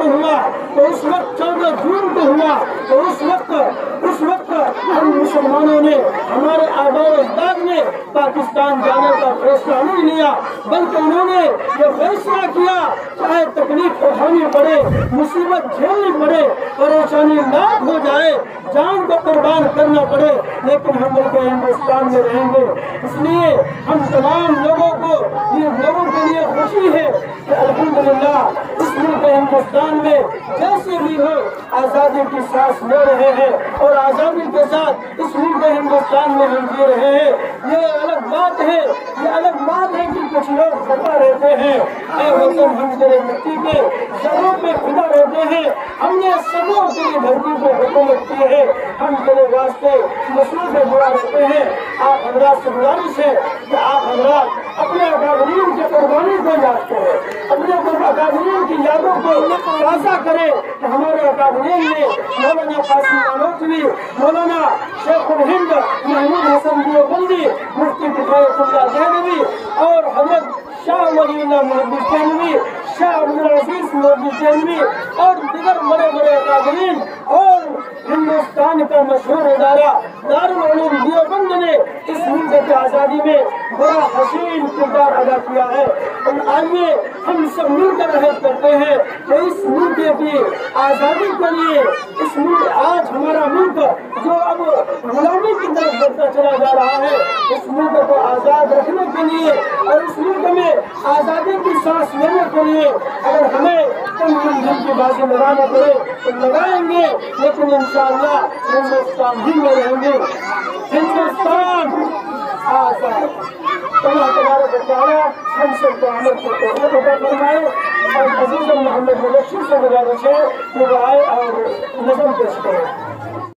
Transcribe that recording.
हुआ तो उस वक्त 14 जून को हुआ तो उस वक्त हम मुसलमानों ने, हमारे आबाओ अजदाद ने पाकिस्तान जाने का फैसला नहीं लिया, बल्कि उन्होंने ये फैसला किया चाहे तकलीफ उठानी पड़े, मुसीबत झेलनी पड़े, परेशानी लाख हो जाए, जान को कुर्बान करना पड़े, लेकिन हम मुल्क हिंदुस्तान में रहेंगे। इसलिए हम तमाम लोगों के लिए खुशी है कि अल्हम्दुलिल्लाह इस मुल्क हिंदुस्तान में जैसे भी हो आज़ादी की सांस ले रहे हैं और आज़ादी के साथ इस मुल्क हिंदुस्तान में हम जी रहे हैं। ये अलग बात है कि कुछ लोग खफा रहते हैं, ऐ वतन हम तेरे मिट्टी के जड़ों पे फिदा रहते हैं, हमने सदियों तेरी धरती पे हुकूमत की है, हम तेरे वास्ते मसरूफ से दुआ रहते हैं। आप हजरात से गुजारिश है कि आप हजरात अपने अकादरीन की कुर्बानी को याद करें, अपने अकादरीन की यादों को ताज़ा करें कि हमारे अकादरीन ने मौलाना कासिम नानोतवी, मौलाना शेखुल हिंद महमूद हसन देवबंदी, मुफ्ती किफायतुल्लाह देहलवी और हजरत शाह वलीउल्लाह मुहद्दिस देहलवी, शाह अब्दुल अजीज मुहद्दिस देहलवी और दीगर बड़े बड़े अकादरीन और हिंदुस्तान का मशहूर इदारा दारुल उलूम देवबंद ने इस मुल्क की आज़ादी में बड़ा हसीन किरदार अदा किया है। और आइए हम सब मिलकर रहम करते हैं कि इस मुल्क की आज़ादी के लिए आज हमारा मुल्क जो अब गुलामी की तरफ बढ़ता चला जा रहा है, इस मुल्क को आज़ाद रखने के लिए और इस मुल्क में आज़ादी की सांस लेने के लिए अगर हमें दिन की बाजी लगाना पड़े तो लगाएंगे, लेकिन इंशाअल्लाह हिंदुस्तान ही में रहेंगे। हिंदुस्तान आज़ाद। अल्लाह तबारक व तआला हम सबको अमल की तौफीक अता फरमाए और अज़ीज़ मोहम्मद मुबश्शिर से गुजारिश है कि वो आए और नज़म पेश करें।